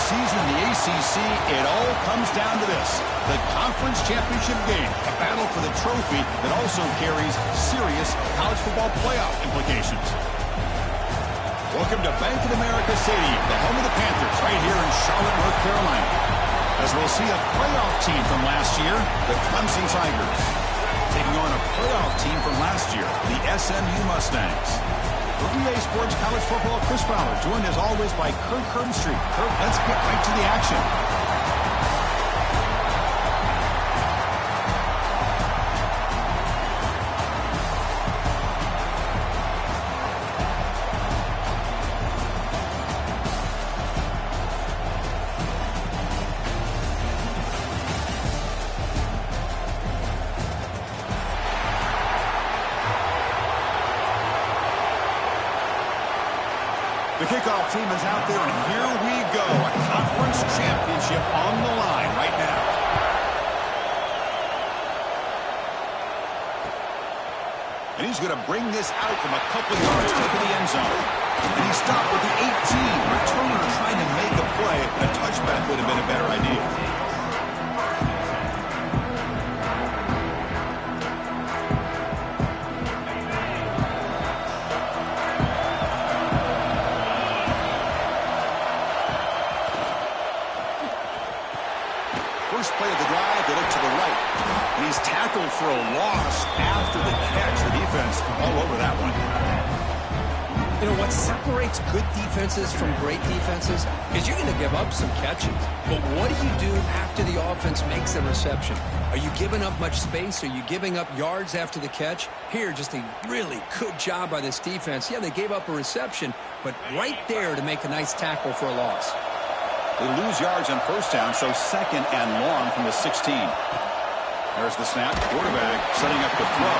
season in the ACC, it all comes down to this: the conference championship game, a battle for the trophy that also carries serious college football playoff implications. Welcome to Bank of America Stadium, the home of the Panthers, right here in Charlotte, North Carolina. As we'll see a playoff team from last year, the Clemson Tigers, taking on a playoff team from last year, the SMU Mustangs. For EA Sports College Football, Chris Fowler, joined as always by Kirk Herbstreit. Kirk, let's get right to the action. The kickoff team is out there, and here we go. A conference championship on the line right now. And he's going to bring this out from a couple yards to the end zone. And he stopped with the 18. Returner trying to make a play. A touchback would have been a better idea. First play of the drive, they look to the right. And he's tackled for a loss after the catch. The defense all over that one. You know, what separates good defenses from great defenses is you're going to give up some catches. But what do you do after the offense makes a reception? Are you giving up much space? Are you giving up yards after the catch? Here, just a really good job by this defense. Yeah, they gave up a reception, but right there to make a nice tackle for a loss. They lose yards on first down, so second and long from the 16. There's the snap. Quarterback setting up the throw.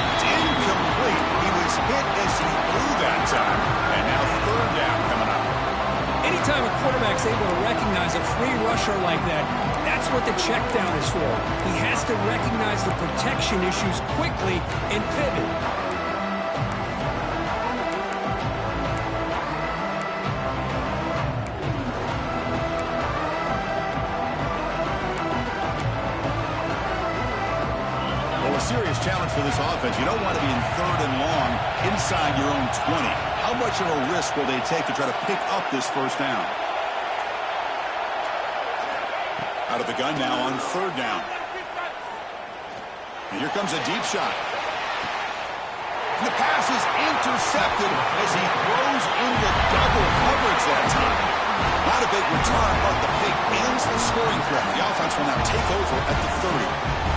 It's incomplete. He was hit as he threw that time. And now third down coming up. Anytime a quarterback's able to recognize a free rusher like that, that's what the check down is for. He has to recognize the protection issues quickly and pivot. Serious challenge for this offense. You don't want to be in third and long inside your own 20. How much of a risk will they take to try to pick up this first down? Out of the gun now on third down. And here comes a deep shot. And the pass is intercepted as he throws into double coverage that time. Not a big return, but the pick ends the scoring threat. The offense will now take over at the 30.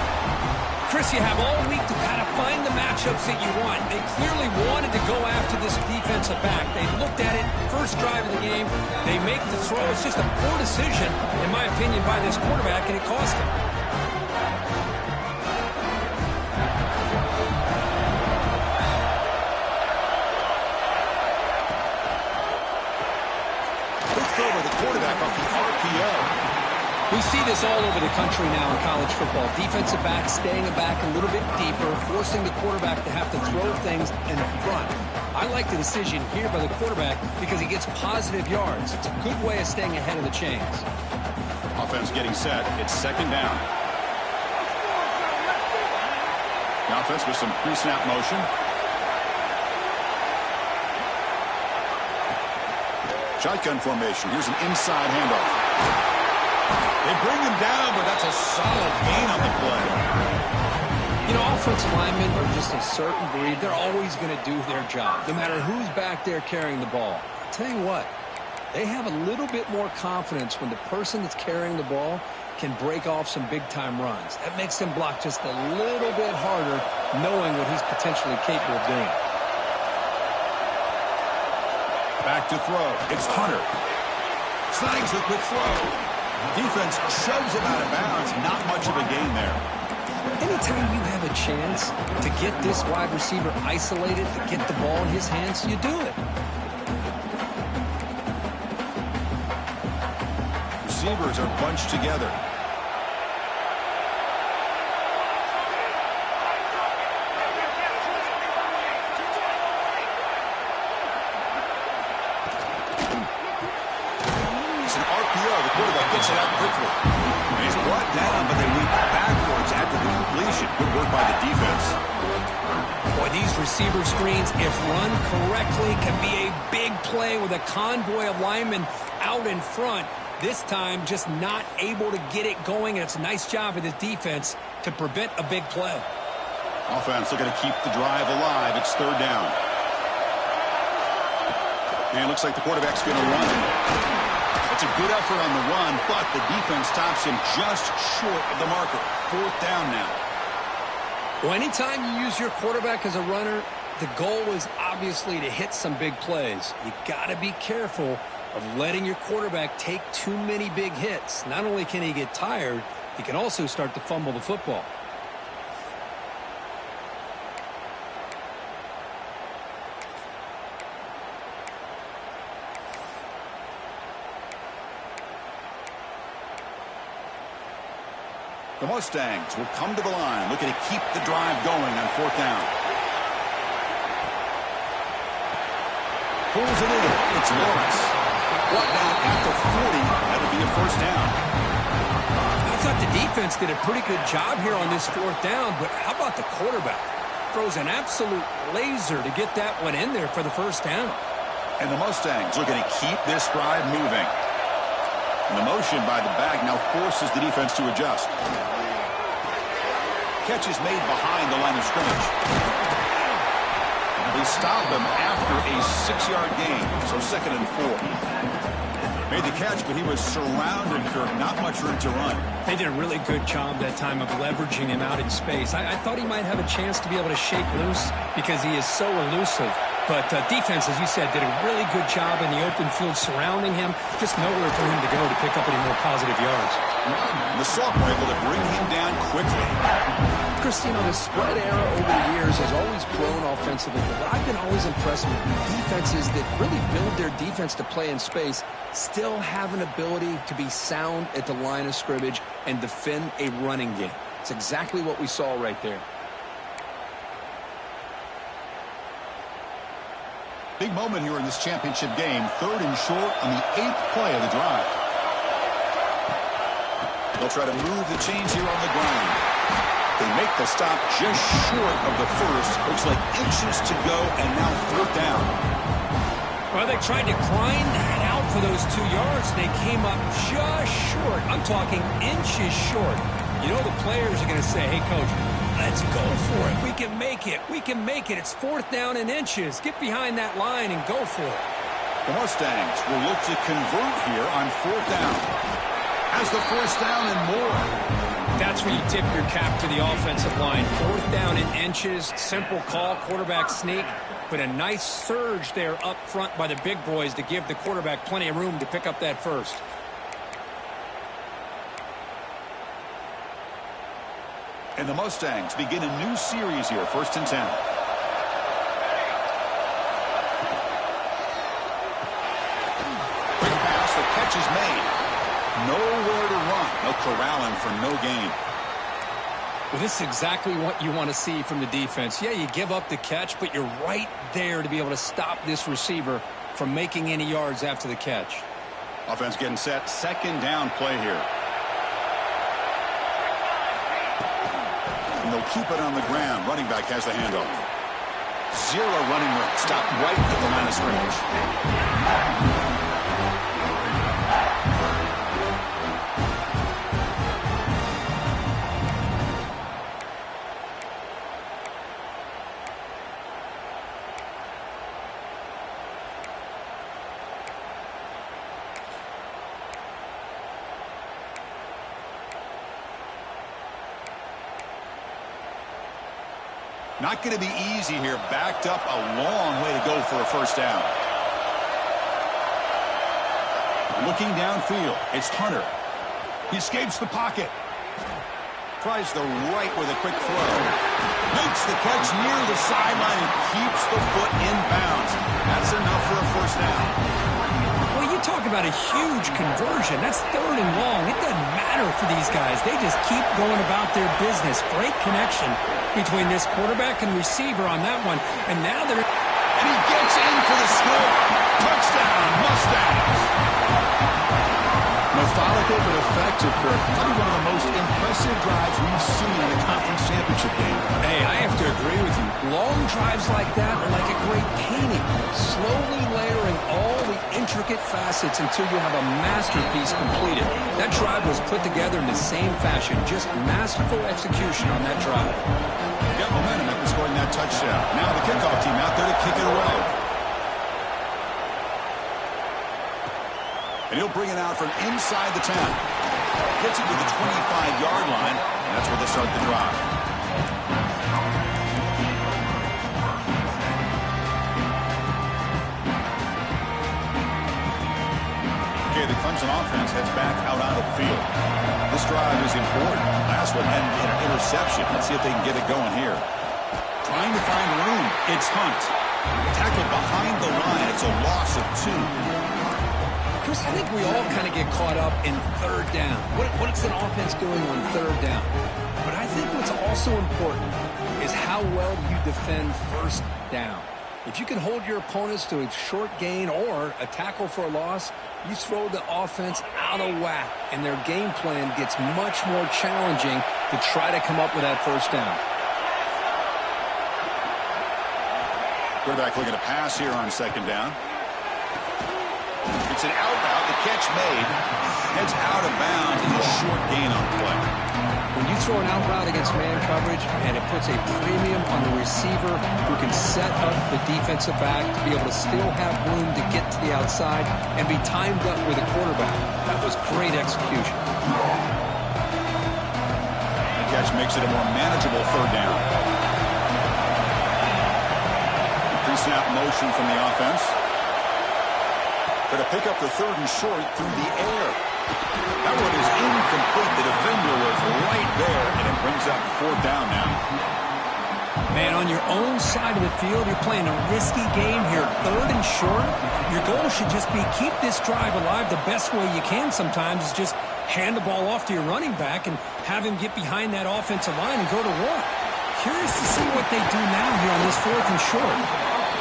Chris, you have all week to kind of find the matchups that you want. They clearly wanted to go after this defensive back. They looked at it, first drive of the game. They make the throw. It's just a poor decision, in my opinion, by this quarterback, and it cost him. Quick throw by the quarterback off the RPO. We see this all over the country now in college football. Defensive backs staying back a little bit deeper, forcing the quarterback to have to throw things in front. I like the decision here by the quarterback because he gets positive yards. It's a good way of staying ahead of the chains. Offense getting set. It's second down. The offense with some pre-snap motion. Shotgun formation. Here's an inside handoff. They bring him down, but that's a solid gain on the play. You know, offensive linemen are just a certain breed. They're always going to do their job, no matter who's back there carrying the ball. I'll tell you what, they have a little bit more confidence when the person that's carrying the ball can break off some big-time runs. That makes them block just a little bit harder, knowing what he's potentially capable of doing. Back to throw. It's Hunter. Snags the quick throw. Defense shoves him out of bounds. Not much of a gain there. Anytime you have a chance to get this wide receiver isolated, to get the ball in his hands, you do it. Receivers are bunched together. It's an gets it out quickly. He's brought down, but they leap backwards after the completion. Good work by the defense. Boy, these receiver screens, if run correctly, can be a big play with a convoy of linemen out in front. This time, just not able to get it going, and it's a nice job of the defense to prevent a big play. Offense looking to keep the drive alive. It's third down. And it looks like the quarterback's going to run. It's a good effort on the run, but the defense stops him just short of the marker. Fourth down now. Well, anytime you use your quarterback as a runner, the goal is obviously to hit some big plays. You got to be careful of letting your quarterback take too many big hits. Not only can he get tired, he can also start to fumble the football. The Mustangs will come to the line, looking to keep the drive going on fourth down. Pulls it in. It's Lawrence. Brought down at the 40. That'll be a first down. I thought the defense did a pretty good job here on this fourth down, but how about the quarterback? Throws an absolute laser to get that one in there for the first down. And the Mustangs looking to keep this drive moving. And the motion by the back now forces the defense to adjust. Catch is made behind the line of scrimmage. They stop him after a 6-yard gain, so 2nd and 4. Made the catch, but he was surrounded, Kirk. Not much room to run. They did a really good job that time of leveraging him out in space. I thought he might have a chance to be able to shake loose because he is so elusive. But defense, as you said, did a really good job in the open field surrounding him. Just nowhere for him to go to pick up any more positive yards. The sophomore able to bring him down quickly. Christine, the spread era over the years has always grown offensively, but I've been always impressed with defenses that really build their defense to play in space, still have an ability to be sound at the line of scrimmage and defend a running game. It's exactly what we saw right there. Big moment here in this championship game. 3rd and short on the 8th play of the drive. They'll try to move the chains here on the ground. They make the stop just short of the first. Looks like inches to go, and now 4th down. Well, they tried to grind that out for those 2 yards. They came up just short. I'm talking inches short. You know the players are going to say, hey, Coach, let's go for it. We can make it. We can make it. It's 4th down and inches. Get behind that line and go for it. The Mustangs will look to convert here on 4th down. Has the first down and more. That's where you tip your cap to the offensive line. 4th down and inches. Simple call, quarterback sneak. But a nice surge there up front by the big boys to give the quarterback plenty of room to pick up that first. And the Mustangs begin a new series here, 1st and 10. Quick pass, the catch is made. Nowhere to run. They'll corral him for no gain. Well, this is exactly what you want to see from the defense. Yeah, you give up the catch, but you're right there to be able to stop this receiver from making any yards after the catch. Offense getting set. 2nd down play here. And they'll keep it on the ground. Running back has the handoff. 0 running room. Stopped right at the line of scrimmage. Not going to be easy here. Backed up a long way to go for a first down. Looking downfield, it's Hunter. He escapes the pocket. Tries the right with a quick throw. Makes the catch near the sideline and keeps the foot in bounds. That's enough for a first down. Well, you talk about a huge conversion. That's 3rd and long. It doesn't matter for these guys. They just keep going about their business. Great connection between this quarterback and receiver on that one. And now they're... And he gets in for the score. Touchdown, Mustangs. The Methodical but effective, Kirk. Probably one of the most impressive drives we've seen in a conference championship game. Hey, I have to agree with you. Long drives like that are like a great painting, slowly layering all the intricate facets until you have a masterpiece completed. That drive was put together in the same fashion, just masterful execution on that drive. Got momentum after scoring that touchdown. Now the kickoff team out there to kick it away. And he'll bring it out from inside the 10. Gets it to the 25-yard line, and that's where they start the drive. Okay, the Clemson offense heads back out onto the field. This drive is important. Last one ended in an interception. Let's see if they can get it going here. Trying to find room. It's Hunt. Tackled behind the line. It's a loss of 2. Chris, I think we all kind of get caught up in third down. What is an offense doing on third down? But I think what's also important is how well you defend first down. If you can hold your opponents to a short gain or a tackle for a loss, you throw the offense out of whack, and their game plan gets much more challenging to try to come up with that first down. Quarterback looking to pass here on second down. It's an out route. The catch made. Heads out of bounds. It's a short gain on the play. When you throw an out route against man coverage, and it puts a premium on the receiver who can set up the defensive back to be able to still have room to get to the outside and be timed up with a quarterback. That was great execution. The catch makes it a more manageable third down. Pre-snap motion from the offense. Going to pick up the third and short through the air. That one is incomplete. The defender was right there, and it brings up fourth down now. Man, on your own side of the field, you're playing a risky game here. Third and short, your goal should just be keep this drive alive the best way you can sometimes is just hand the ball off to your running back and have him get behind that offensive line and go to work. Curious to see what they do now here on this fourth and short.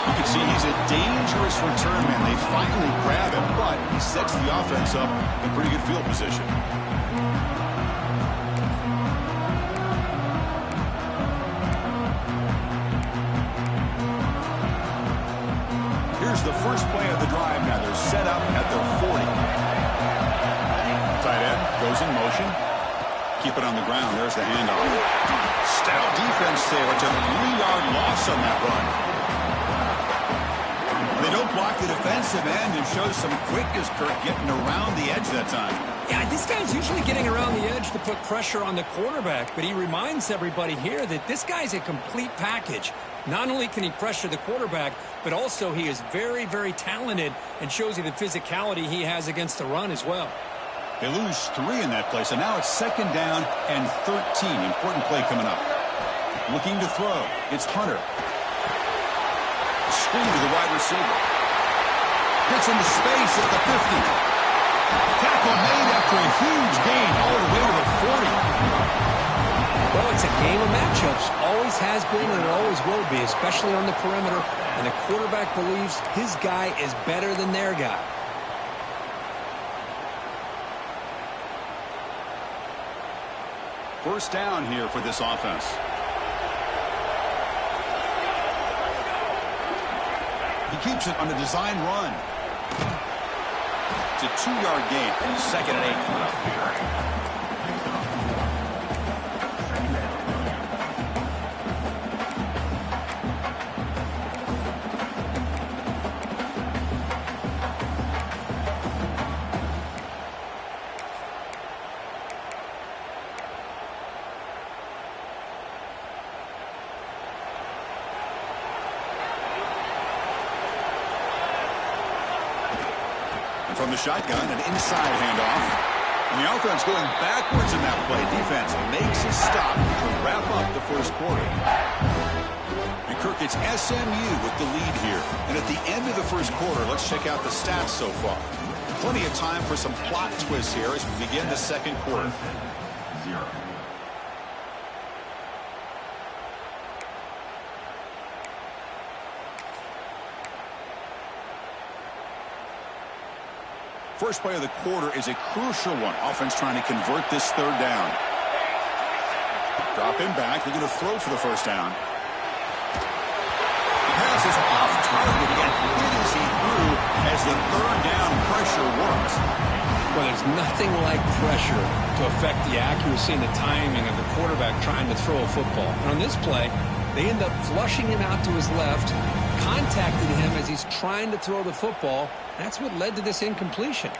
You can see he's a dangerous return man. They finally grab him, but he sets the offense up in pretty good field position. Here's the first play of the drive now. They're set up at their 40. Tight end goes in motion. Keep it on the ground. There's the handoff. Stout defense there. It's a 3-yard loss on that run. They don't block the defensive end and show some quickness, Kirk, getting around the edge that time. Yeah, this guy's usually getting around the edge to put pressure on the quarterback, but he reminds everybody here that this guy's a complete package. Not only can he pressure the quarterback, but also he is very, very talented and shows you the physicality he has against the run as well. They lose 3 in that play, so now it's second down and 13. Important play coming up. Looking to throw. It's Hunter. Screen to the wide receiver. Gets into space at the 50. Tackle made after a huge gain all the way to the 40. Well, it's a game of matchups. Always has been and it always will be, especially on the perimeter. And the quarterback believes his guy is better than their guy. First down here for this offense. He keeps it on the design run. It's a 2-yard gain. Second and 8 coming up here. From the shotgun, an inside handoff. And the offense going backwards in that play. Defense makes a stop to wrap up the first quarter. And Kirk, it's SMU with the lead here. And at the end of the first quarter, let's check out the stats so far. Plenty of time for some plot twists here as we begin the second quarter. 0. First play of the quarter is a crucial one. Offense trying to convert this third down. Drop him back. They're going to throw for the first down. The pass is off target again. Hit as he threw as the third down pressure works. Well, there's nothing like pressure to affect the accuracy and the timing of the quarterback trying to throw a football. And on this play, they end up flushing him out to his left, contacted him as he's trying to throw the football. That's what led to this incompletion.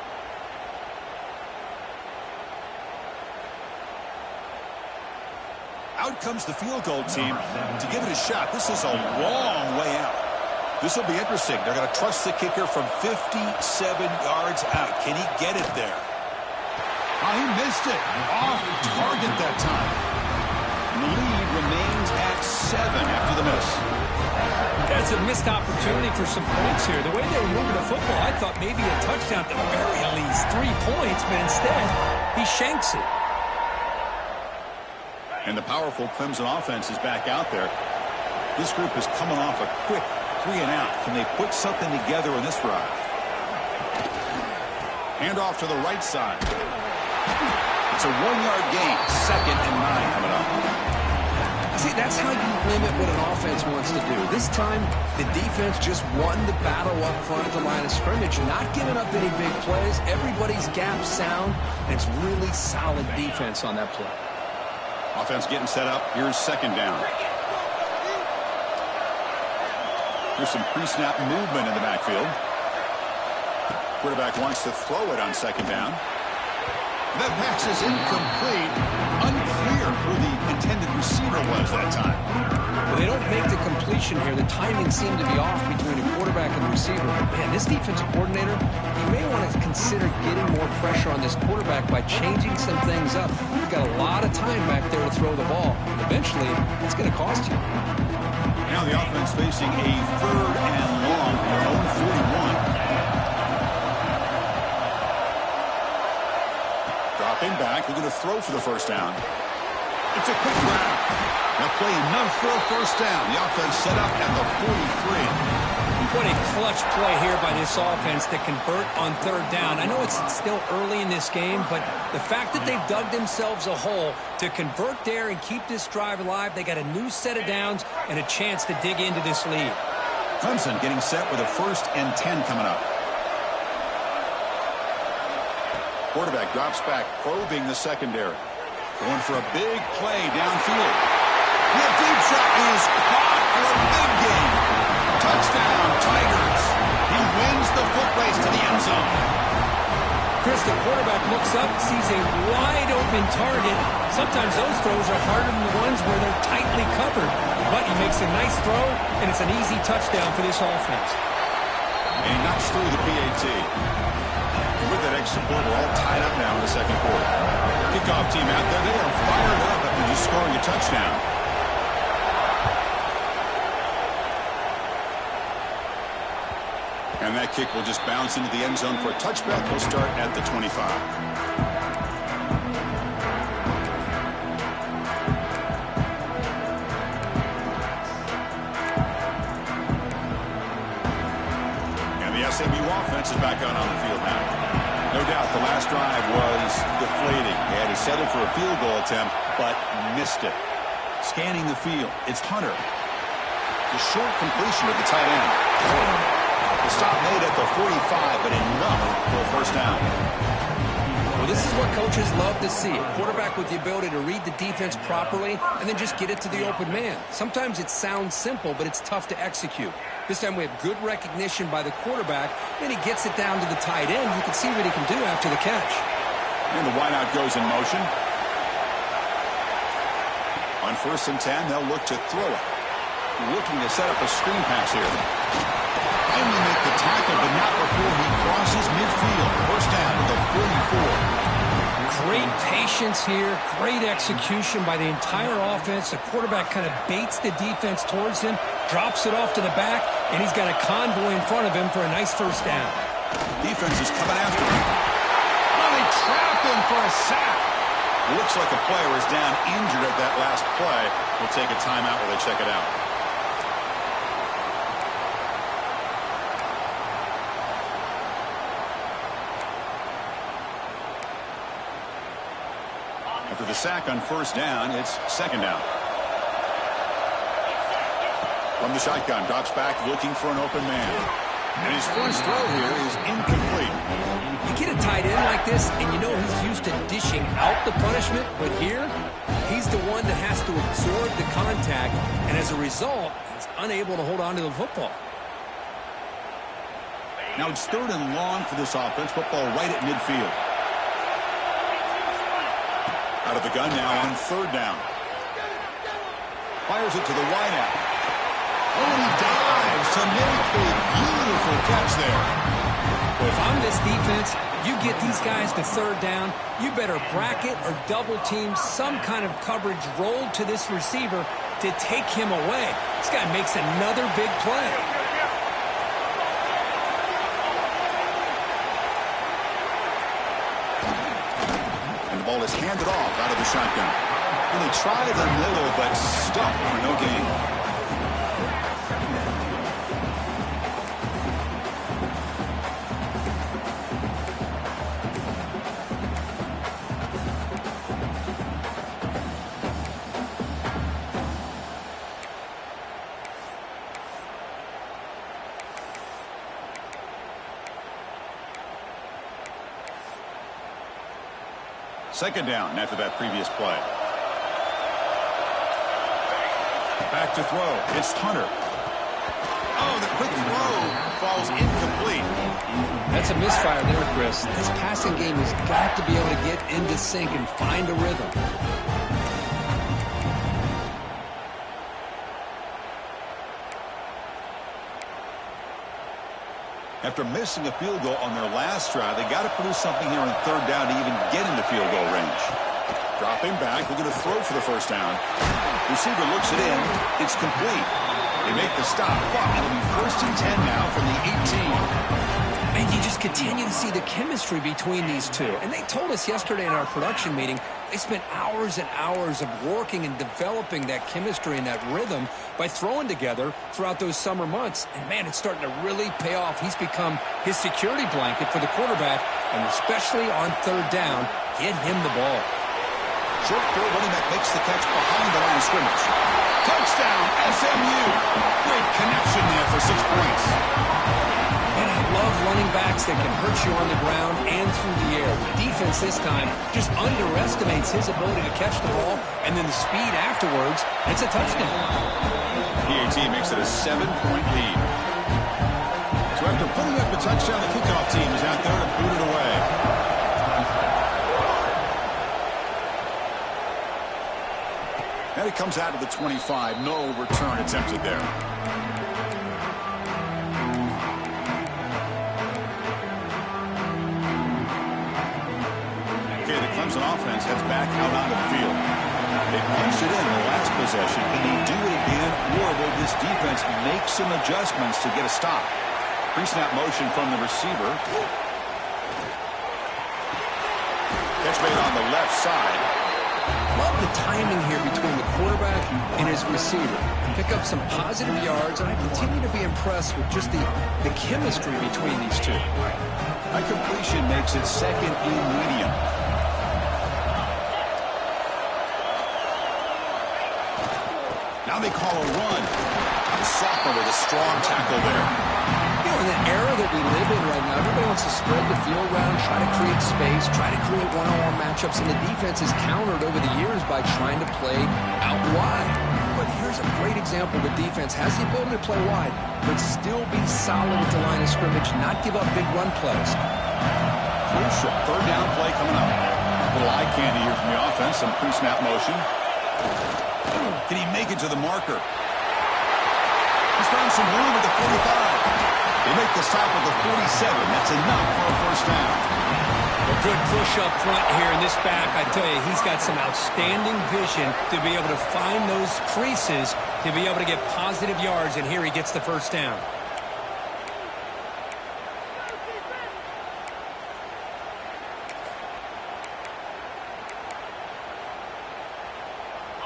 Out comes the field goal team to give it a shot. This is a long way out. This will be interesting. They're going to trust the kicker from 57 yards out. Can he get it there? Oh, he missed it. Off target that time. And the lead remains at 7 after the miss. That's a missed opportunity for some points here. The way they were moving the football, I thought maybe a touchdown at the very least, 3 points, but instead he shanks it. And the powerful Clemson offense is back out there. This group is coming off a quick 3 and out. Can they put something together in this drive? Hand off to the right side. It's a 1-yard gain. 2nd and 9 coming up. See, that's how you limit what an offense wants to do. This time, the defense just won the battle up front at the line of scrimmage, not giving up any big plays. Everybody's gap sound, and it's really solid defense on that play. Offense getting set up. Here's 2nd down. There's some pre-snap movement in the backfield. Quarterback wants to throw it on 2nd down. That pass is incomplete. Unclear who the intended receiver was that time. Well, they don't make the completion here. The timing seemed to be off between the quarterback and the receiver. Man, this defensive coordinator, he may want to consider getting more pressure on this quarterback by changing some things up. He's got a lot of time back there to throw the ball. Eventually, it's going to cost you. Now the offense facing a 3rd and long from their own 41. Dropping back, they're going to throw for the first down. It's a quick grab. They'll play enough for a first down. The offense set up at the 43. What a clutch play here by this offense to convert on 3rd down. I know it's still early in this game, but the fact that they've dug themselves a hole to convert there and keep this drive alive, they got a new set of downs and a chance to dig into this lead. Clemson getting set with a 1st and 10 coming up. Quarterback drops back, probing the secondary. Going for a big play downfield. The deep shot is caught for a big gain. Touchdown, Tigers. He wins the foot race to the end zone. Chris, the quarterback looks up, sees a wide-open target. Sometimes those throws are harder than the ones where they're tightly covered. But he makes a nice throw, and it's an easy touchdown for this offense. And he knocks through the PAT. And with that extra point, we're all tied up now in the 2nd quarter. Kickoff team out there. They are fired up after just scoring a touchdown. And that kick will just bounce into the end zone for a touchback. They'll start at the 25. And the SMU offense is back out on the field now. No doubt the last drive was deflating. They had to settle for a field goal attempt, but missed it. Scanning the field, it's Hunter. The short completion of the tight end. The stop made at the 45, but enough for a first down. Well, this is what coaches love to see. A quarterback with the ability to read the defense properly and then just get it to the open man. Sometimes it sounds simple, but it's tough to execute. This time we have good recognition by the quarterback. Then he gets it down to the tight end. You can see what he can do after the catch. And the wideout goes in motion. On 1st and 10, they'll look to throw it. Looking to set up a screen pass here. Finally make the tackle, but not before he crosses midfield. First down to the 44. Great patience here, great execution by the entire offense. The quarterback kind of baits the defense towards him, drops it off to the back, and he's got a convoy in front of him for a nice first down. Defense is coming after him. Oh, they trap him for a sack. Looks like a player is down injured at that last play. We'll take a timeout while they check it out. sack on first down. It's second down. From the shotgun, drops back looking for an open man. And his first throw here is incomplete. You get a tight end like this, and you know he's used to dishing out the punishment, but here, he's the one that has to absorb the contact, and as a result, he's unable to hold on to the football. Now it's third and long for this offense. Football right at midfield. Out of the gun now on third down. Fires it to the wideout. Oh, and he dives to make a beautiful catch there. Well, if I'm this defense, you get these guys to third down, you better bracket or double team some kind of coverage rolled to this receiver to take him away. This guy makes another big play. And the ball is handed off out of the shotgun. Really try the middle, but stuffed for no gain. Second down after that previous play. Back to throw. It's Hunter. Oh, the quick throw falls incomplete. That's a misfire there, Chris. This passing game has got to be able to get into sync and find a rhythm. After missing a field goal on their last drive, they got to produce something here on third down to even get into field goal range. Dropping back, looking to throw for the first down. Receiver looks it in. It's complete. They make the stop, but it'll be first and 10 now from the 18. And you just continue to see the chemistry between these two. And they told us yesterday in our production meeting, they spent hours and hours of working and developing that chemistry and that rhythm by throwing together throughout those summer months. And, man, it's starting to really pay off. He's become his security blanket for the quarterback, and especially on third down, get him the ball. Short throw, running back makes the catch behind the line of scrimmage. Touchdown, SMU. Great connection there for 6 points. And I love running backs that can hurt you on the ground and through the air. The defense this time just underestimates his ability to catch the ball, and then the speed afterwards, it's a touchdown. PAT makes it a 7-point lead. So after putting up the touchdown, the kickoff team is out there to boot it away. And it comes out of the 25. No return attempted there. Okay, the Clemson offense heads back out onto the field. They punched it in the last possession. Can they do it again, or will this defense make some adjustments to get a stop? Pre-snap motion from the receiver. Catch made on the left side. Love the timing here between the quarterback and his receiver. Pick up some positive yards, and I continue to be impressed with just the chemistry between these two. That completion makes it second and medium. Now they call a run. Sophomore with a strong tackle there. You know, in the era that we live in right now, everybody wants to spread the field around, try to create space, try to create one-on-one matchups, and the defense has countered over the years by trying to play out wide. But here's a great example. The defense has the ability to play wide, but still be solid at the line of scrimmage, not give up big run plays. Crucial third down play coming up. A little eye candy here from the offense, some pre-snap motion. Can he make it to the marker? He's found some room at the 45. They make the stop at the 47. That's enough for a first down. A good push up front here in this back. I tell you, he's got some outstanding vision to be able to find those creases, to be able to get positive yards, and here he gets the first down.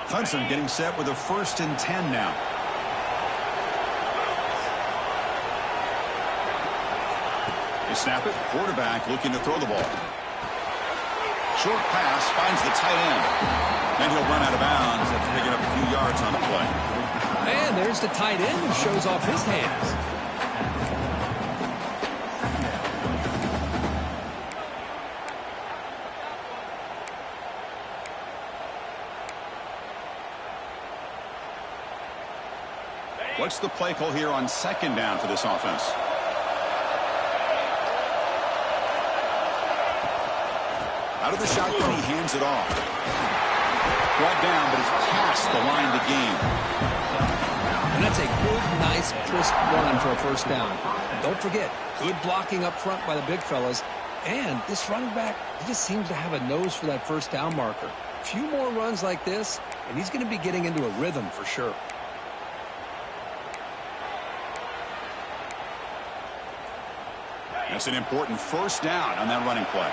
Hudson getting set with a first and 10 now. They snap it. Quarterback looking to throw the ball. Short pass finds the tight end. And he'll run out of bounds after picking up a few yards on the play. And there's the tight end who shows off his hands. What's the play call here on second down for this offense? Out of the shotgun, he hands it off. Brought down, but it's past the line to gain. And that's a good, nice, crisp run for a first down. Don't forget, good blocking up front by the big fellas. And this running back, he just seems to have a nose for that first down marker. A few more runs like this, and he's going to be getting into a rhythm for sure. That's an important first down on that running play.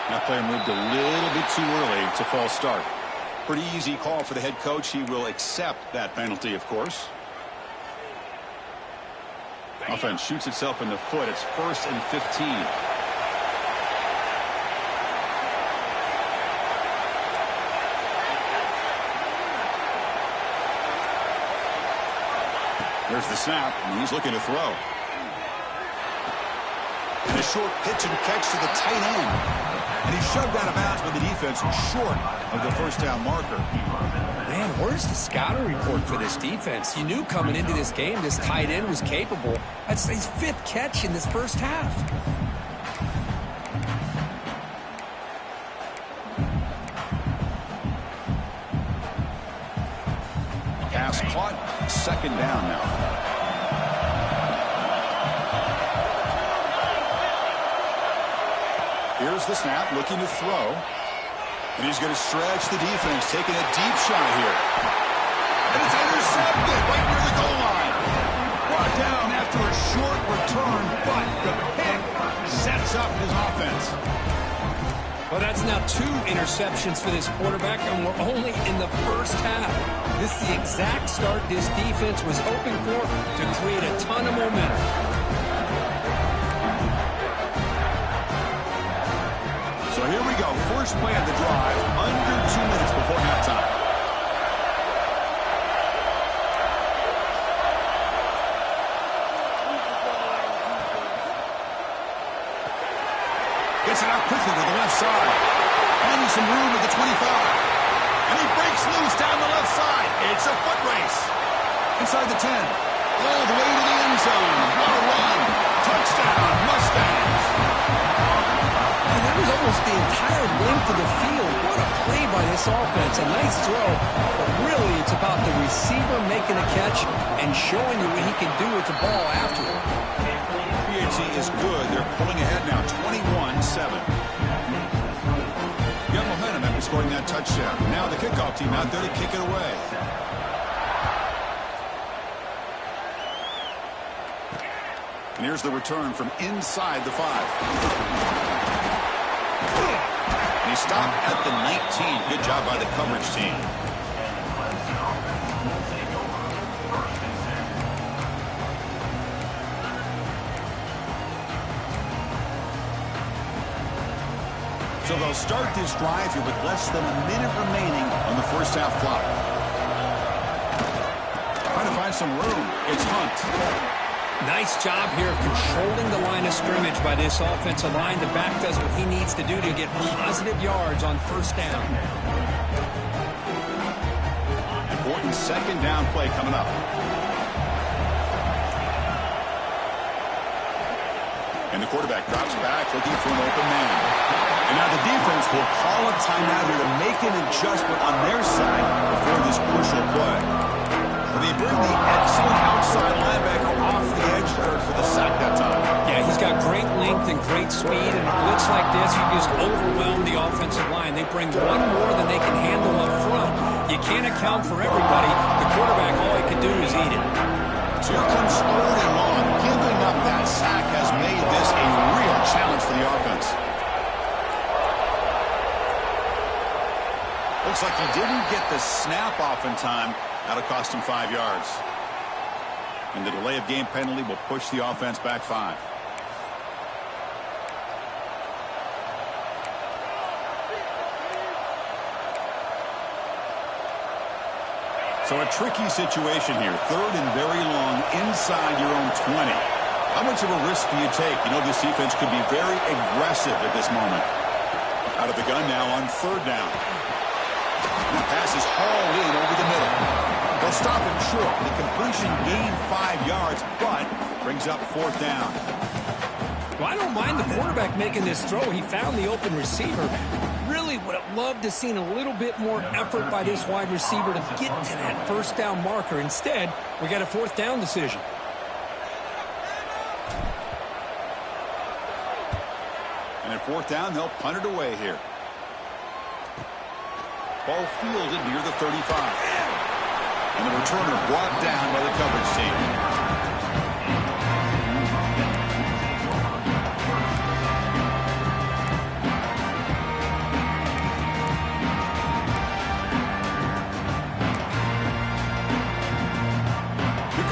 That player moved a little bit too early. It's a false start. Pretty easy call for the head coach. He will accept that penalty, of course. Offense shoots itself in the foot. It's 1st and 15. There's the snap, and he's looking to throw. And a short pitch and catch to the tight end. And he's shoved out of bounds by the defense short of the first down marker. Man, where's the scouting report for this defense? You knew coming into this game this tight end was capable. That's his 5th catch in this first half. Pass caught. Second down now. Here's the snap, looking to throw. And he's going to stretch the defense, taking a deep shot here. And it's intercepted right near the goal line. Brought down after a short return, but the pick sets up his offense. Well, that's now 2 interceptions for this quarterback, and we're only in the first half. This is the exact start this defense was hoping for to create a ton of momentum. So here we go. First play of the drive, under 2 minutes before halftime. Gets it out quickly to the left side. Finding some room at the 25. And he breaks loose down the left side. It's a foot race. Inside the 10. All the way to the end zone. What a run. Touchdown, Mustangs. And that was almost the entire length of the field. What a play by this offense. A nice throw. But really, it's about the receiver making a catch and showing you what he can do with the ball after it. PHC is good. They're pulling ahead now, 21-7. Got momentum after scoring that touchdown. Now the kickoff team out there to kick it away. And here's the return from inside the 5. And he stopped at the 19. Good job by the coverage team. So they'll start this drive here with less than a minute remaining on the first half clock. Trying to find some room. It's Hunt. Nice job here of controlling the line of scrimmage by this offensive line. The back does what he needs to do to get positive yards on first down. Important second down play coming up. And the quarterback drops back looking for an open man. And now the defense will call a timeout here to make an adjustment on their side before this crucial play. And they bring the excellent outside linebacker off the edge for the sack that time. Yeah, he's got great length and great speed, and a blitz like this, you just overwhelm the offensive line. They bring one more than they can handle up front. You can't account for everybody. The quarterback, all he can do is eat it. So here comes 3rd and long. Giving up that sack has made this a real challenge for the offense. Looks like he didn't get the snap off in time. That'll cost him 5 yards. And the delay of game penalty will push the offense back 5. So a tricky situation here. 3rd and very long inside your own 20. How much of a risk do you take? You know, this defense could be very aggressive at this moment. Out of the gun now on 3rd down. The pass is hauled in over the middle. They'll stop him short. The completion gained 5 yards, but brings up 4th down. Well, I don't mind the quarterback making this throw. He found the open receiver. Really would have loved to seen a little bit more effort by this wide receiver to get to that 1st down marker. Instead, we got a 4th down decision. And at 4th down, they'll punt it away here. Ball fielded near the 35. And the returner brought down by the coverage team.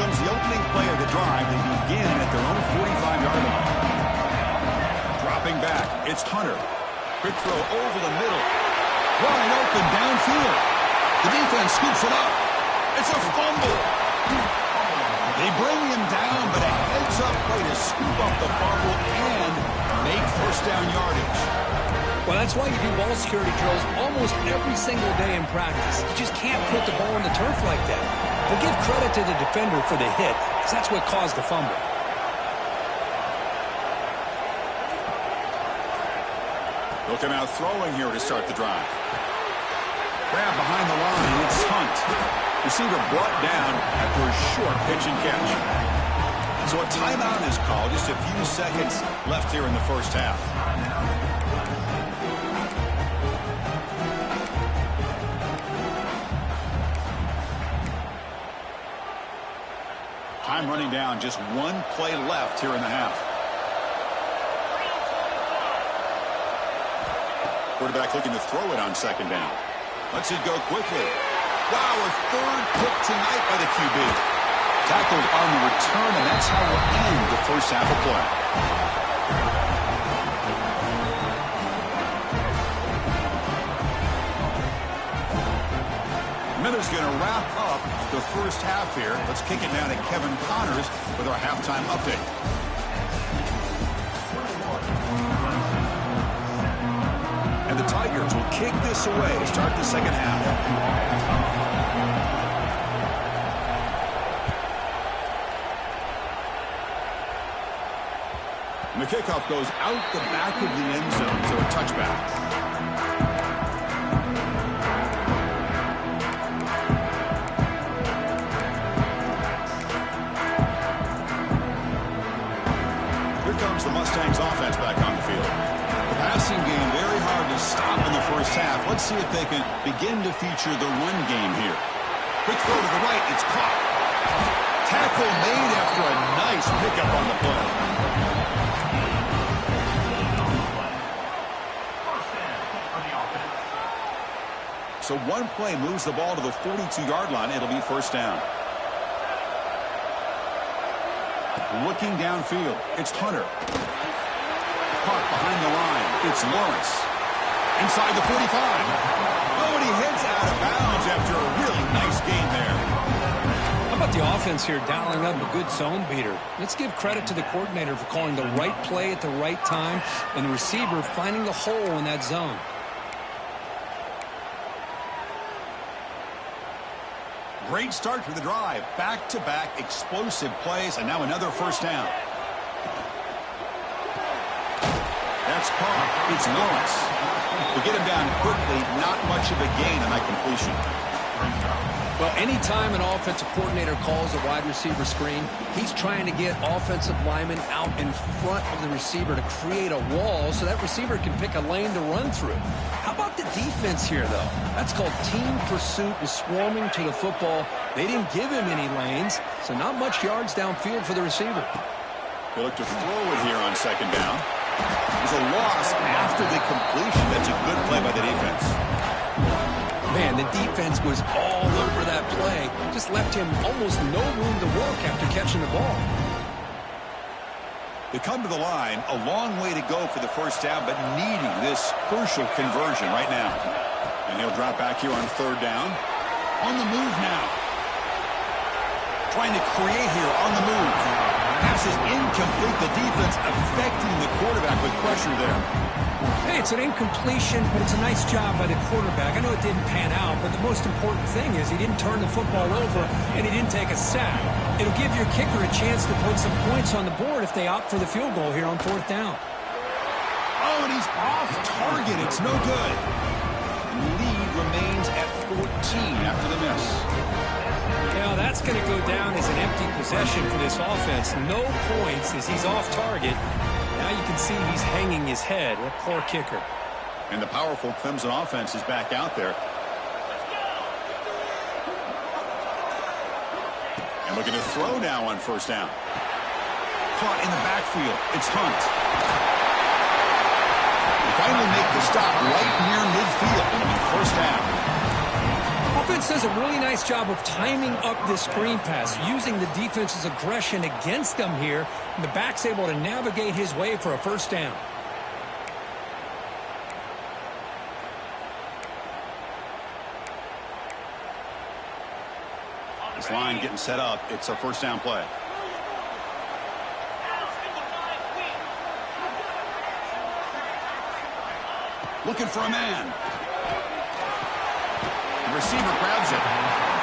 The opening play of the drive, they begin at their own 45-yard line. Dropping back, it's Hunter. Quick throw over the middle. Wide open downfield. The defense scoops it up. It's a fumble. They bring him down, but a heads-up play to scoop up the fumble and make 1st down yardage. Well, that's why you do ball security drills almost every single day in practice. You just can't put the ball on the turf like that. But give credit to the defender for the hit, because that's what caused the fumble. They'll come out throwing here to start the drive. Grab behind the line, it's Hunt. Receiver brought down after a short pitch and catch. So a timeout is called. Just a few seconds left here in the 1st half. Time running down, just 1 play left here in the half. Quarterback looking to throw it on 2nd down. Lets it go quickly. Wow, a 3rd pick tonight by the QB. Tackled on the return, and that's how we'll end the 1st half of play. Miller's going to wrap up the 1st half here. Let's kick it down to Kevin Connors with our halftime update. And the Tigers will kick this away to start the 2nd half. And the kickoff goes out the back of the end zone, so a touchback. Comes the Mustangs offense back on the field. The passing game very hard to stop in the 1st half. Let's see if they can begin to feature the run game here. Quick throw to the right. It's caught. Tackle made after a nice pickup on the play. So 1 play moves the ball to the 42-yard line. It'll be 1st down. Looking downfield, it's Hunter. Caught behind the line, it's Lawrence. Inside the 45. Oh, and he heads out of bounds after a really nice gain there. How about the offense here dialing up a good zone beater? Let's give credit to the coordinator for calling the right play at the right time and the receiver finding the hole in that zone. Great start to the drive. Back-to-back explosive plays, and now another 1st down. That's caught. It's Lawrence. To get him down quickly, not much of a gain on that completion. Well, anytime an offensive coordinator calls a wide receiver screen, he's trying to get offensive linemen out in front of the receiver to create a wall so that receiver can pick a lane to run through. How about the defense here, though? That's called team pursuit and swarming to the football. They didn't give him any lanes, so not much yards downfield for the receiver. They look to throw it here on 2nd down. There's a loss after the completion. That's a good play by the defense. Man, the defense was all over that play. Just left him almost no room to work after catching the ball. They come to the line, a long way to go for the first down, but needing this crucial conversion right now. And he'll drop back here on third down. On the move now. Trying to create here on the move. Pass is incomplete. The defense affecting the quarterback with pressure there. Hey, it's an incompletion, but it's a nice job by the quarterback. I know it didn't pan out, but the most important thing is he didn't turn the football over and he didn't take a sack. It'll give your kicker a chance to put some points on the board if they opt for the field goal here on fourth down. Oh, and he's off target. It's no good. Lead remains at 14 after the miss. Now that's going to go down as an empty possession for this offense. No points as he's off target. Now you can see he's hanging his head. What a poor kicker. And the powerful Clemson offense is back out there. And looking to throw now on first down. Caught in the backfield. It's Hunt. They finally make the stop right near midfield. It'll be first down. Offense does a really nice job of timing up this screen pass, using the defense's aggression against them here, and the back's able to navigate his way for a first down. This line getting set up. It's a first down play. Looking for a man. The receiver grabs it.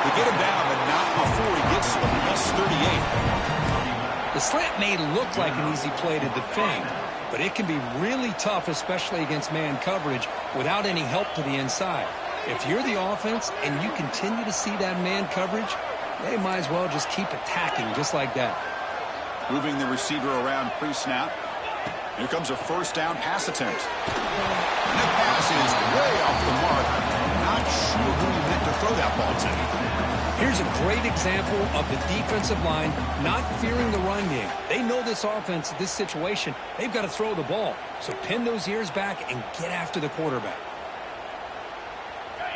They get him down, but not before he gets to the plus 38. The slant may look like an easy play to defend, but it can be really tough, especially against man coverage, without any help to the inside. If you're the offense and you continue to see that man coverage, they might as well just keep attacking just like that. Moving the receiver around pre-snap. Here comes a first down pass attempt. And that pass is way off the mark. Not sure who he meant to throw that ball to. Here's a great example of the defensive line not fearing the run game. They know this offense, this situation, they've got to throw the ball. So pin those ears back and get after the quarterback.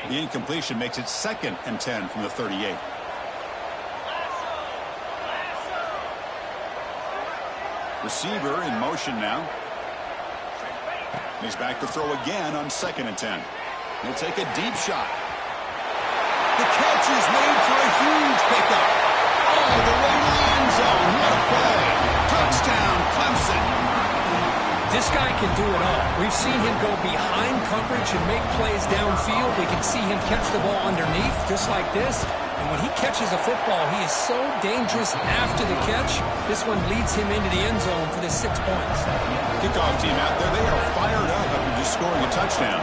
The incompletion makes it 2nd and 10 from the 38. Receiver in motion now. He's back to throw again on 2nd and 10. He'll take a deep shot. The catch is made for a huge pickup. All the way to the end zone. What a play. Touchdown, Clemson. This guy can do it all. We've seen him go behind coverage and make plays downfield. We can see him catch the ball underneath just like this. And when he catches a football, he is so dangerous after the catch. This one leads him into the end zone for the 6 points. Kickoff team out there, they are fired up after just scoring a touchdown.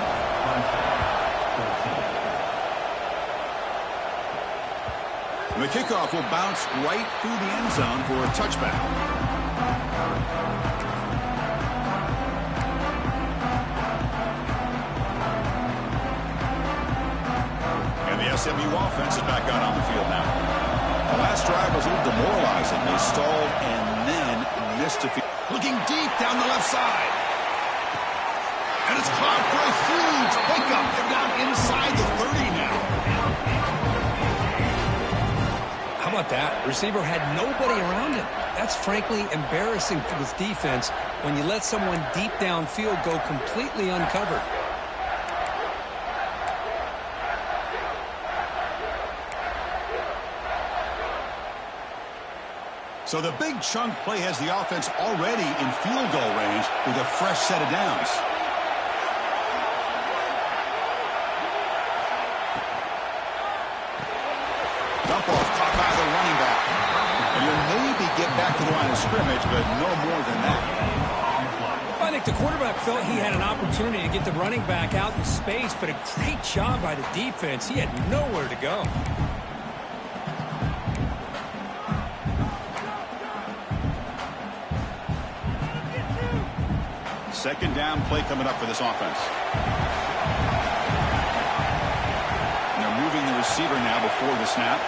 And the kickoff will bounce right through the end zone for a touchback. And the SMU offense is back out on the field now. The last drive was a little demoralizing. They stalled and then missed a field. Looking deep down the left side. And it's caught for a huge pickup. They're down inside the 30 now. How about that? Receiver had nobody around him. That's frankly embarrassing for this defense when you let someone deep downfield go completely uncovered. So the big chunk play has the offense already in field goal range with a fresh set of downs. Dump off caught by the running back. And he'll maybe get back to the line of scrimmage, but no more than that. I think the quarterback felt he had an opportunity to get the running back out in space, but a great job by the defense. He had nowhere to go. Second down play coming up for this offense. And they're moving the receiver now before the snap.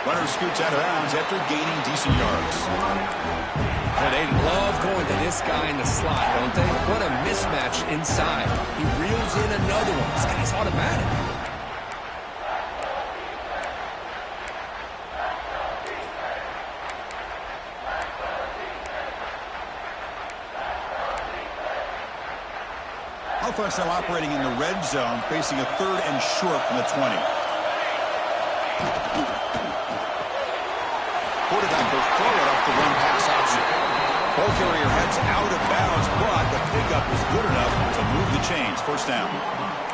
Runner scoots out of bounds after gaining decent yards. Well, they love going to this guy in the slot, don't they? What a mismatch inside. He reels in another one. This guy's automatic. Offense now operating in the red zone, facing a 3rd and short from the 20. Quarterback will throw it off the run pass option. Ball carrier heads out of bounds, but the pickup is good enough to move the chains. First down.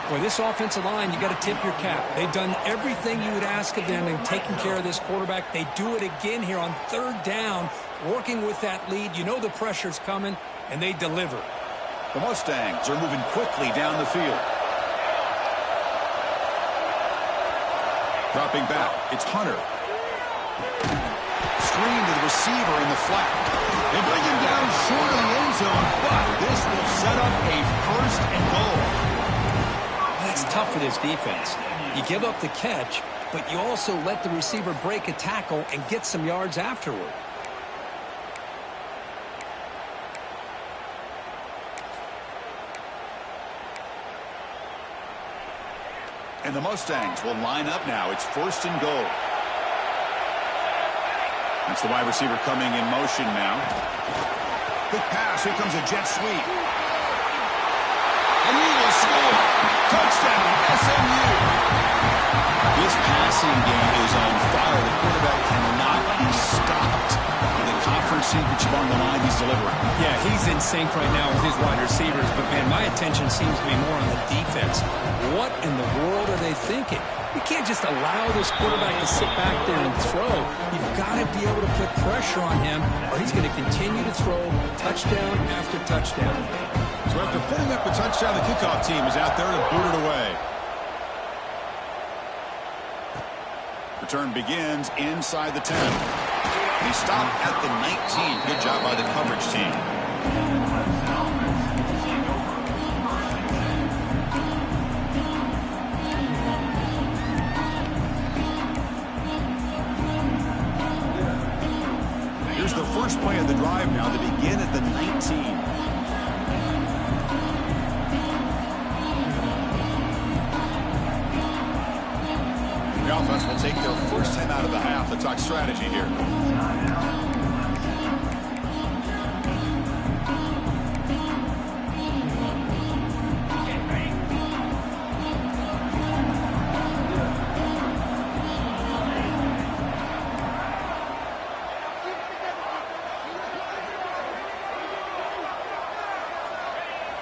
Boy, this offensive line, you got to tip your cap. They've done everything you would ask of them in taking care of this quarterback. They do it again here on 3rd down, working with that lead. You know the pressure's coming, and they deliver. The Mustangs are moving quickly down the field. Dropping back, it's Hunter. Screen to the receiver in the flat. They bring him down short of the end zone, but this will set up a 1st and goal. That's tough for this defense. You give up the catch, but you also let the receiver break a tackle and get some yards afterward. And the Mustangs will line up now. It's 1st and goal. That's the wide receiver coming in motion now. Quick pass. Here comes a jet sweep. And he will score. Touchdown, SMU. This passing game is on fire. The quarterback cannot be stopped. The conference championship on the line, he's delivering. Yeah, he's in sync right now with his wide receivers, but, man, my attention seems to be more on the defense. What in the world are they thinking? You can't just allow this quarterback to sit back there and throw. You've got to be able to put pressure on him, or he's going to continue to throw touchdown after touchdown. So after putting up a touchdown, the kickoff team is out there to boot it away. Return begins inside the 10. He stopped at the 19. Good job by the coverage team. Here's the first play of the drive now to begin at the 19. The offense will take their first time out of the half. Let's talk strategy here.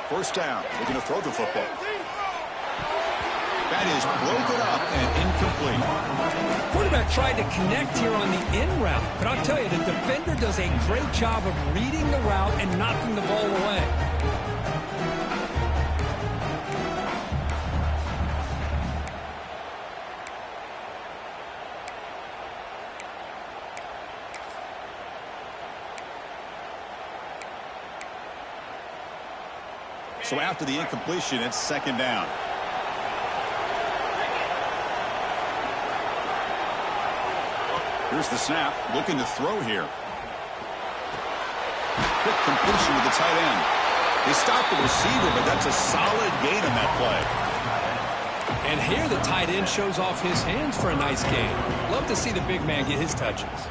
First down. We're going to throw the football. That is broken up and incomplete. Quarterback tried to connect here on the in route, but I'll tell you, the defender does a great job of reading the route and knocking the ball away. So after the incompletion, it's 2nd down. Here's the snap, looking to throw here. Quick completion to the tight end. They stopped the receiver, but that's a solid gain on that play. And here the tight end shows off his hands for a nice gain. Love to see the big man get his touches.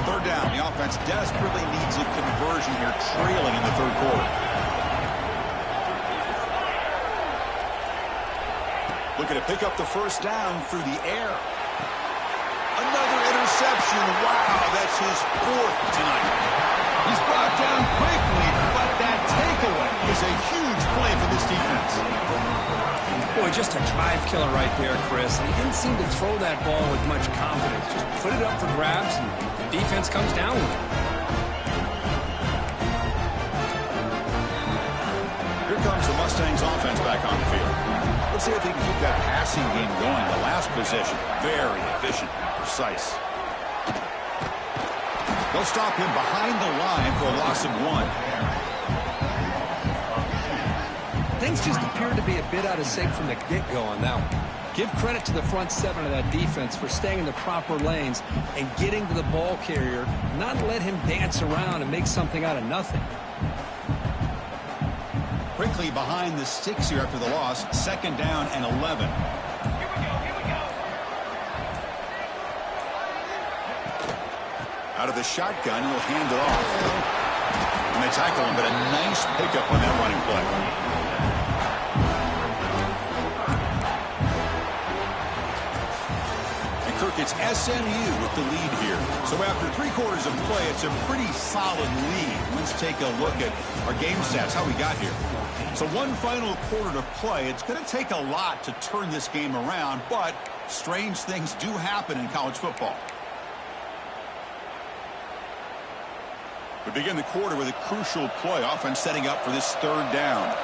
Third down, the offense desperately needs a conversion here, trailing in the 3rd quarter. Looking to pick up the first down through the air. Another interception. Wow, that's his 4th tonight. He's brought down quickly, but that takeaway is a huge play for this defense. Boy, just a drive killer right there, Chris. And he didn't seem to throw that ball with much confidence. Just put it up for grabs, and the defense comes down with it. Here comes the Mustangs offense back on the field. Let's see if they can keep that passing game going. The last possession, very efficient and precise. They'll stop him behind the line for a loss of 1. things just appeared to be a bit out of sync from the get-go on that one. Give credit to the front seven of that defense for staying in the proper lanes and getting to the ball carrier, not let him dance around and make something out of nothing. Quickly behind the sticks here after the loss, 2nd down and 11. Out of the shotgun, he'll hand it off. And they tackle him, but a nice pickup on that running play. It's SMU with the lead here. So after 3 quarters of play, it's a pretty solid lead. Let's take a look at our game stats, how we got here. So one final quarter to play. It's going to take a lot to turn this game around, but strange things do happen in college football. We begin the quarter with a crucial play, offense setting up for this 3rd down.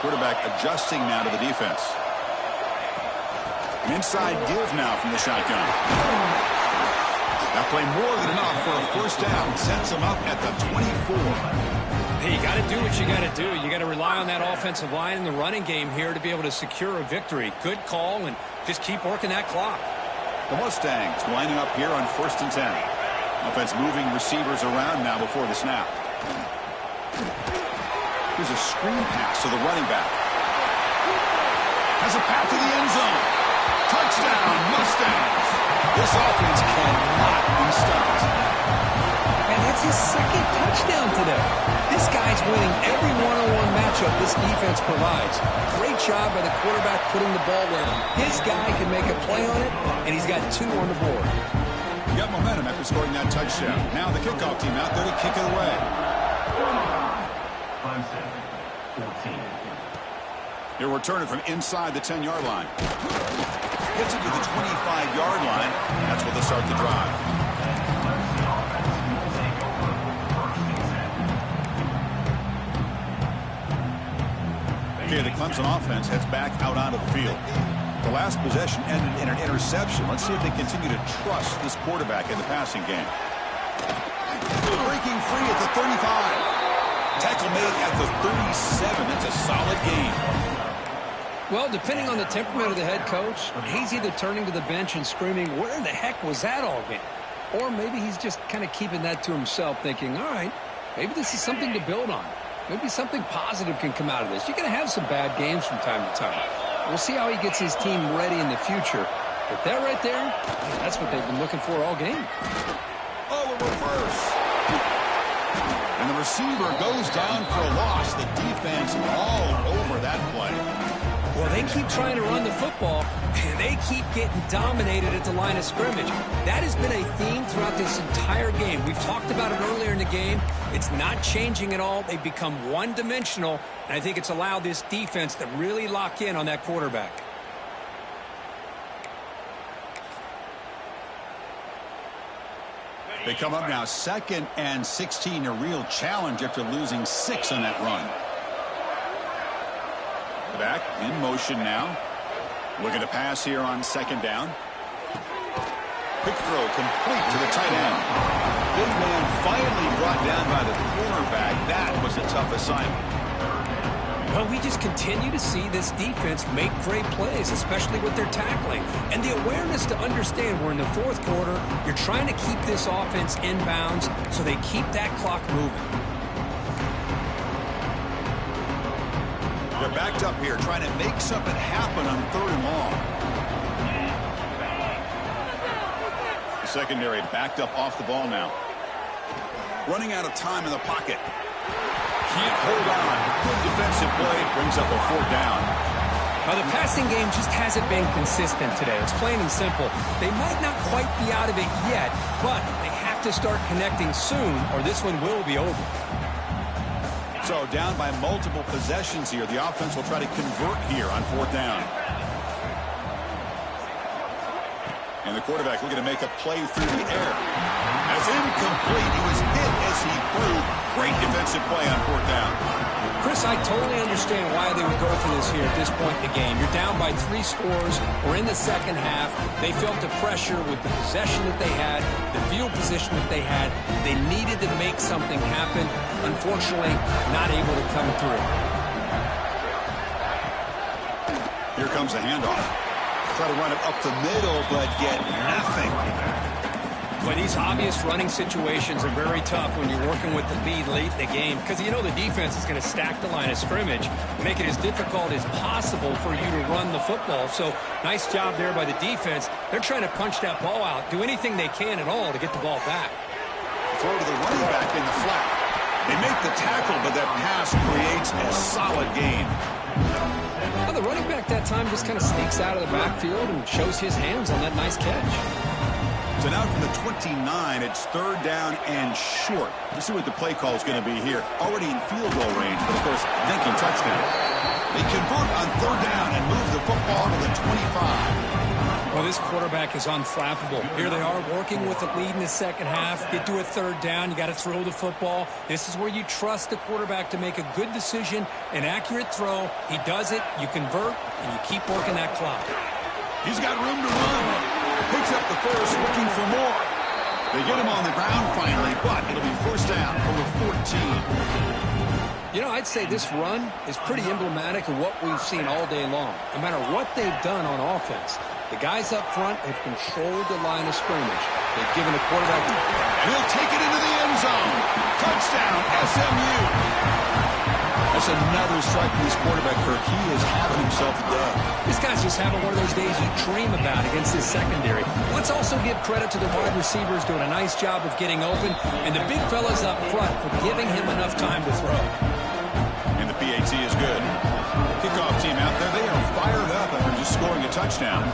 Quarterback adjusting now to the defense. An inside give now from the shotgun. That play more than enough for a 1st down. Sets him up at the 24. Hey, you got to do what you got to do. You got to rely on that offensive line in the running game here to be able to secure a victory. Good call, and just keep working that clock. The Mustangs lining up here on 1st and 10. Offense moving receivers around now before the snap. Here's a screen pass to the running back. Has a path to the end zone. Touchdown, Mustangs. This offense cannot be stopped. And that's his 2nd touchdown today. This guy's winning every one-on-one matchup this defense provides. Great job by the quarterback putting the ball where his guy can make a play on it, and he's got 2 on the board. He got momentum after scoring that touchdown. Now the kickoff team out there to kick it away. He'll return it from inside the 10-yard line. Gets it to the 25-yard line. That's where they'll start the drive. Okay, the Clemson offense heads back out onto the field. The last possession ended in an interception. Let's see if they continue to trust this quarterback in the passing game. Breaking free at the 35. Tackle made at the 37. That's a solid gain. Well, depending on the temperament of the head coach, he's either turning to the bench and screaming, where in the heck was that all game? Or maybe he's just kind of keeping that to himself, thinking, all right, maybe this is something to build on. Maybe something positive can come out of this. You're going to have some bad games from time to time. We'll see how he gets his team ready in the future. But that right there, that's what they've been looking for all game. Oh, a reverse. And the receiver goes down for a loss. The defense all over that play. Well, they keep trying to run the football, and they keep getting dominated at the line of scrimmage. That has been a theme throughout this entire game. We've talked about it earlier in the game. It's not changing at all. They've become one-dimensional, and I think it's allowed this defense to really lock in on that quarterback. They come up now 2nd and 16, a real challenge after losing 6 on that run. The back in motion now. Looking to pass here on 2nd down. Quick throw complete to the tight end. Big man finally brought down by the cornerback. That was a tough assignment. Well, we just continue to see this defense make great plays, especially with their tackling. And the awareness to understand we're in the 4th quarter, you're trying to keep this offense in bounds so they keep that clock moving. They're backed up here trying to make something happen on 3rd and long. The secondary backed up off the ball now. Running out of time in the pocket. Can't hold on. Good defensive play. Brings up a 4th down. Now, the passing game just hasn't been consistent today. It's plain and simple. They might not quite be out of it yet, but they have to start connecting soon or this one will be over. So down by multiple possessions here. The offense will try to convert here on 4th down. And the quarterback looking to make a play through the air. That's incomplete. He was hit as he threw. Great defensive play on 4th down. Chris, I totally understand why they would go for this here at this point in the game. You're down by 3 scores. We're in the second half. They felt the pressure with the possession that they had, the field position that they had. They needed to make something happen. Unfortunately, not able to come through. Here comes a handoff. Try to run it up the middle, but get nothing. But these obvious running situations are very tough when you're working with the lead late in the game, because you know the defense is going to stack the line of scrimmage, make it as difficult as possible for you to run the football. So nice job there by the defense. They're trying to punch that ball out, do anything they can at all to get the ball back. Throw to the running back in the flat. They make the tackle, but that pass creates a solid gain. Well, the running back that time just kind of sneaks out of the backfield and shows his hands on that nice catch. So now from the 29, it's 3rd down and short. Let's see what the play call is going to be here. Already in field goal range, but of course, thinking touchdown. They convert on 3rd down and move the football to the 25. Well, this quarterback is unflappable. Here they are working with the lead in the second half. Get to a 3rd down. You got to throw the football. This is where you trust the quarterback to make a good decision, an accurate throw. He does it. You convert, and you keep working that clock. He's got room to run. Picks up the first, looking for more. They get him on the ground finally, but it'll be 1st down over 14. You know, I'd say this run is pretty emblematic of what we've seen all day long. No matter what they've done on offense, the guys up front have controlled the line of scrimmage. They've given the quarterback... And he'll take it into the end zone. Touchdown, SMU. That's another strike from this quarterback, Kirk. He is having himself a day. This guy's just having one of those days you dream about against this secondary. Let's also give credit to the wide receivers doing a nice job of getting open, and the big fellas up front for giving him enough time to throw. And the PAT is good. Kickoff team out there, they are fired up after just scoring a touchdown.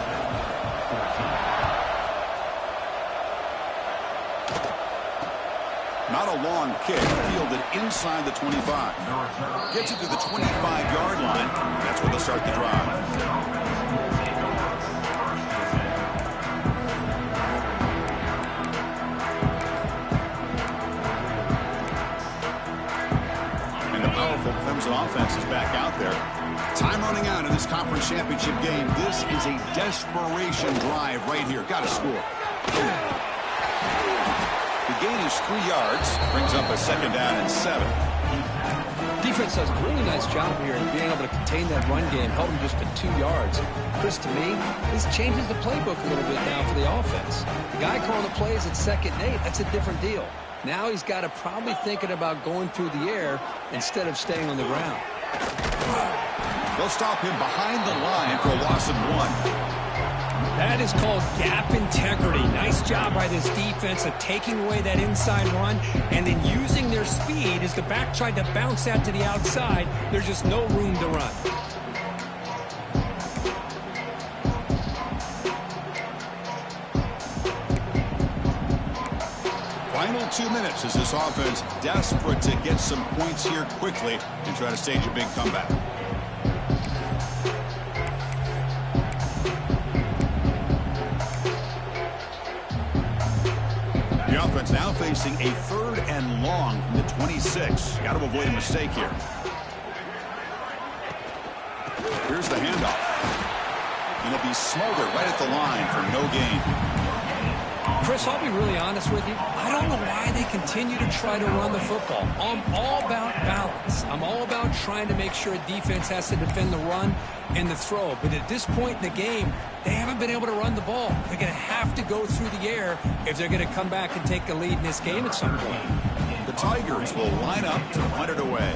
Not a long kick, fielded inside the 25. Gets it to the 25-yard line. That's where they'll start the drive. And the powerful Clemson offense is back out there. Time running out in this conference championship game. This is a desperation drive right here. Got to score. The gain is 3 yards, brings up a 2nd down and 7. Defense does a really nice job here in being able to contain that run game, held them just to 2 yards. Chris, to me, this changes the playbook a little bit now for the offense. The guy calling the plays at 2nd and 8, that's a different deal. Now he's got to probably thinking about going through the air instead of staying on the ground. They'll stop him behind the line for a loss of 1. That is called gap integrity. Nice job by this defense of taking away that inside run and then using their speed as the back tried to bounce that to the outside. There's just no room to run. Final 2 minutes as this offense desperate to get some points here quickly and try to stage a big comeback. The offense now facing a 3rd and long from the 26. Got to avoid a mistake here. Here's the handoff. And it'll be smothered right at the line for no gain. Chris, I'll be really honest with you. I don't know why they continue to try to run the football. I'm all about balance. I'm all about trying to make sure a defense has to defend the run and the throw. But at this point in the game, they haven't been able to run the ball. They're going to have to go through the air if they're going to come back and take the lead in this game at some point. The Tigers will line up to punt it away.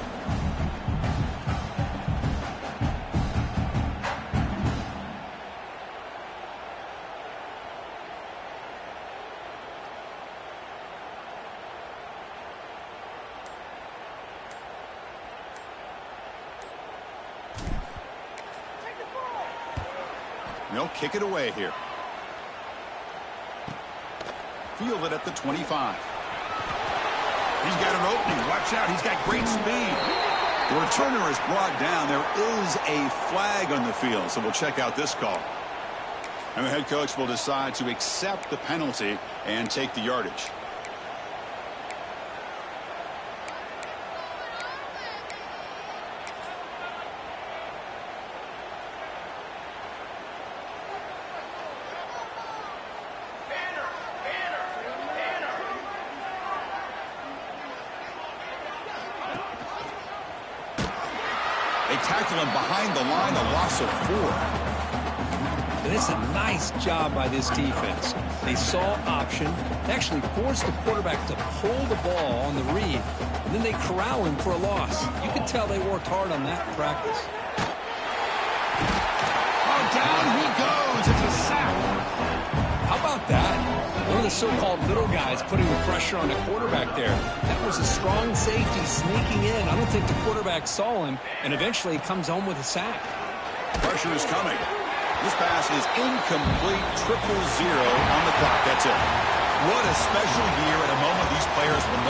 They'll kick it away here. Fielded at the 25. He's got an opening. Watch out. He's got great speed. The returner is brought down. There is a flag on the field, so we'll check out this call. And the head coach will decide to accept the penalty and take the yardage. They tackle him behind the line, a loss of 4. And it's a nice job by this defense. They saw option, they actually forced the quarterback to pull the ball on the read, and then they corral him for a loss. You can tell they worked hard on that in practice. Oh, down he goes. It's a sack. How about that? One of the so-called little guys putting the pressure on the quarterback there. That was a strong safety sneaking in. I don't think the quarterback saw him, and eventually he comes home with a sack. Pressure is coming. This pass is incomplete, 0-0 on the clock. That's it. What a special year at a moment these players will